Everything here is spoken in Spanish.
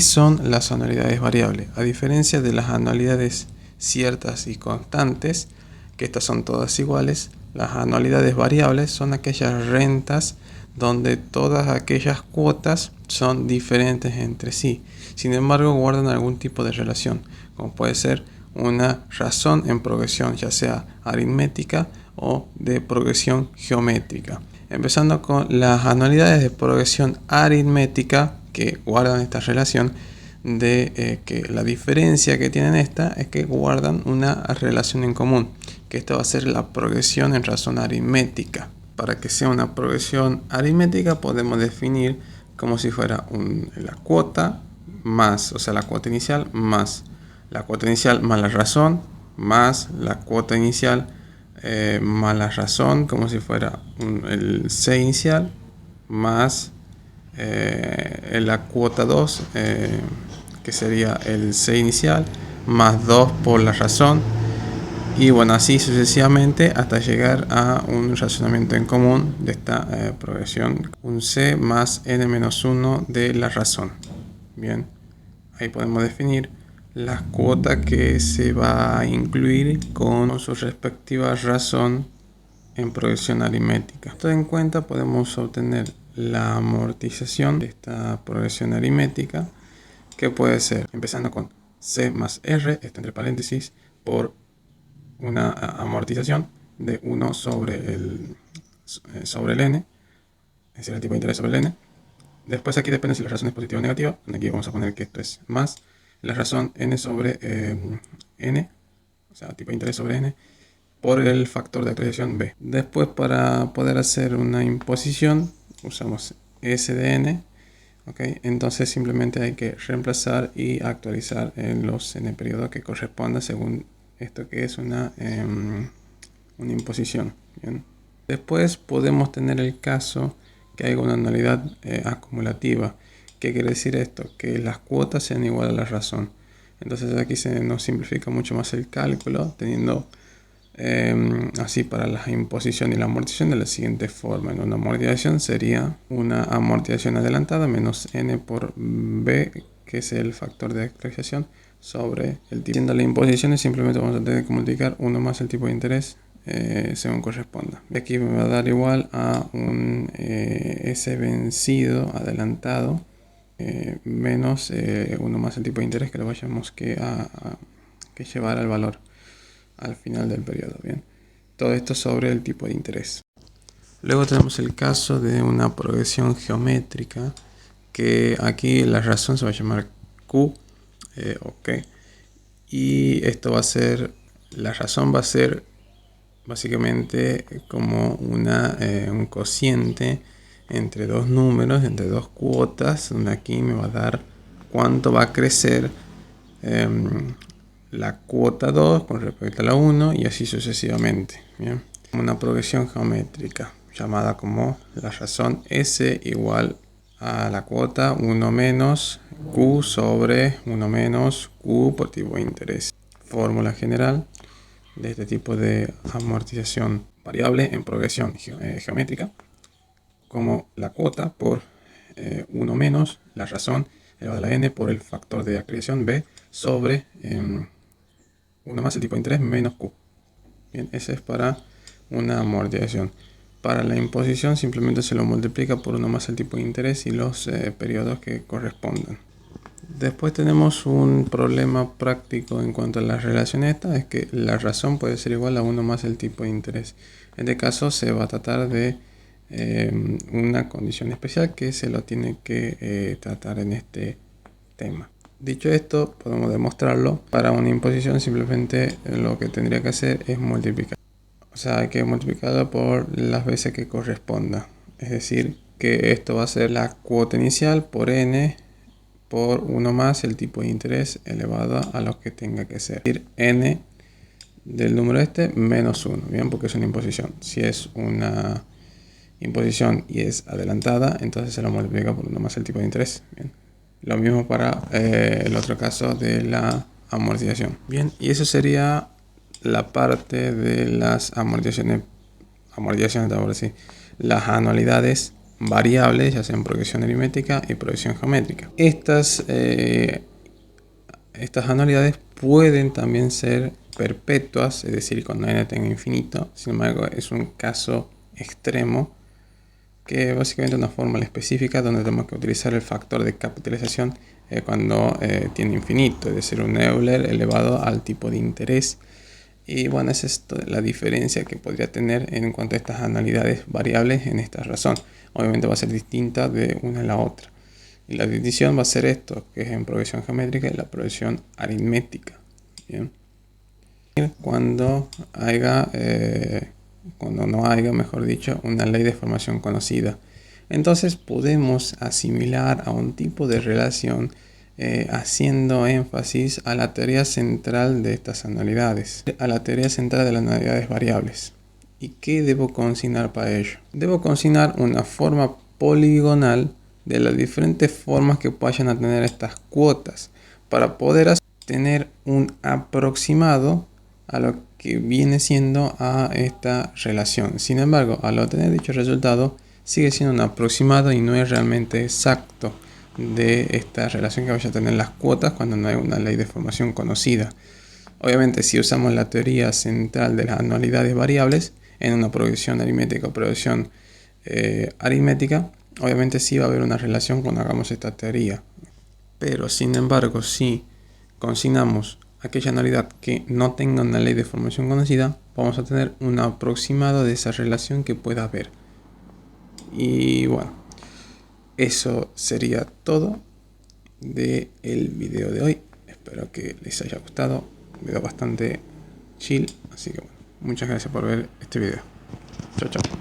Son las anualidades variables. A diferencia de las anualidades ciertas y constantes, que estas son todas iguales, las anualidades variables son aquellas rentas donde todas aquellas cuotas son diferentes entre sí. Sin embargo, guardan algún tipo de relación, como puede ser una razón en progresión, ya sea aritmética o de progresión geométrica. Empezando con las anualidades de progresión aritmética, que guardan esta relación de que la diferencia que tienen esta es que guardan una relación en común, que esta va a ser la progresión en razón aritmética. Para que sea una progresión aritmética podemos definir como si fuera la cuota más, o sea, la cuota inicial más la razón más la cuota inicial más la razón, como si fuera el C inicial más la cuota 2, que sería el C inicial, más 2 por la razón, y bueno, así sucesivamente hasta llegar a un razonamiento en común de esta progresión, un C más n-1 de la razón. Bien, ahí podemos definir las cuotas que se va a incluir con su respectiva razón en progresión aritmética. Esto en cuenta podemos obtener la amortización de esta progresión aritmética, que puede ser empezando con C más R, esto entre paréntesis, por una amortización de 1 sobre el n, es decir, el tipo de interés sobre el n. Después aquí depende si la razón es positiva o negativa. Aquí vamos a poner que esto es más la razón n sobre n, o sea, tipo de interés sobre n, por el factor de actualización b. Después, para poder hacer una imposición, usamos s de n. Okay, entonces simplemente hay que reemplazar y actualizar en los n periodos que corresponda según esto, que es una imposición. Bien. Después podemos tener el caso que hay una anualidad acumulativa. ¿Qué quiere decir esto? Que las cuotas sean iguales a la razón. Entonces aquí se nos simplifica mucho más el cálculo, teniendo así para la imposición y la amortización de la siguiente forma. En una amortización sería una amortización adelantada menos n por b, que es el factor de actualización, sobre el tipo. Siendo la imposición, simplemente vamos a tener que multiplicar 1 más el tipo de interés según corresponda. Aquí me va a dar igual a un S vencido adelantado menos 1 más el tipo de interés que lo vayamos que llevar al valor al final del periodo. Bien, todo esto sobre el tipo de interés. Luego tenemos el caso de una progresión geométrica, que aquí la razón se va a llamar Q, y esto va a ser, la razón va a ser básicamente como un cociente entre dos números, entre dos cuotas, donde aquí me va a dar cuánto va a crecer la cuota 2 con respecto a la 1 y así sucesivamente. ¿Bien? Una progresión geométrica llamada como la razón S igual a la cuota 1 menos Q sobre 1 menos Q por tipo de interés. Fórmula general de este tipo de amortización variable en progresión geométrica, como la cuota por 1 menos la razón elevado a la n por el factor de actualización b sobre 1 más el tipo de interés menos q. Bien, ese es para una amortización. Para la imposición simplemente se lo multiplica por 1 más el tipo de interés y los periodos que correspondan. Después tenemos un problema práctico en cuanto a las relaciones estas, es que la razón puede ser igual a 1 más el tipo de interés. En este caso se va a tratar de una condición especial que se lo tiene que tratar en este tema. Dicho esto, podemos demostrarlo. Para una imposición simplemente lo que tendría que hacer es multiplicar. O sea, hay que multiplicarlo por las veces que corresponda. Es decir, que esto va a ser la cuota inicial por n por 1 más el tipo de interés elevado a lo que tenga que ser. Es decir, n del número este menos 1, bien, porque es una imposición. Si es una imposición y es adelantada, entonces se lo multiplica por 1 más el tipo de interés. Bien. Lo mismo para el otro caso de la amortización. Bien, y eso sería la parte de las amortizaciones, ahora sí, las anualidades variables, ya sea en progresión aritmética y progresión geométrica. Estas anualidades pueden también ser perpetuas, es decir, cuando n tenga infinito. Sin embargo, es un caso extremo que básicamente es una fórmula específica donde tenemos que utilizar el factor de capitalización cuando tiene infinito, es decir, un Euler elevado al tipo de interés. Y bueno, esa es la diferencia que podría tener en cuanto a estas anualidades variables en esta razón. Obviamente va a ser distinta de una a la otra. Y la división va a ser esto, que es en progresión geométrica y la progresión aritmética. ¿Bien? Cuando no haya, mejor dicho, una ley de formación conocida. Entonces podemos asimilar a un tipo de relación haciendo énfasis a la teoría central de estas anualidades, a la teoría central de las anualidades variables. ¿Y qué debo consignar para ello? Debo consignar una forma poligonal de las diferentes formas que vayan a tener estas cuotas para poder tener un aproximado a lo que viene siendo a esta relación. Sin embargo, al obtener dicho resultado, sigue siendo un aproximado y no es realmente exacto de esta relación que vaya a tener las cuotas cuando no hay una ley de formación conocida. Obviamente, si usamos la teoría central de las anualidades variables en una progresión aritmética o progresión aritmética, obviamente sí va a haber una relación cuando hagamos esta teoría. Pero sin embargo, si consignamos aquella anualidad que no tenga una ley de formación conocida, vamos a tener un aproximado de esa relación que pueda haber. Y bueno, eso sería todo del video de hoy. Espero que les haya gustado. Un video bastante chill, así que bueno, muchas gracias por ver este video. Chao, chao.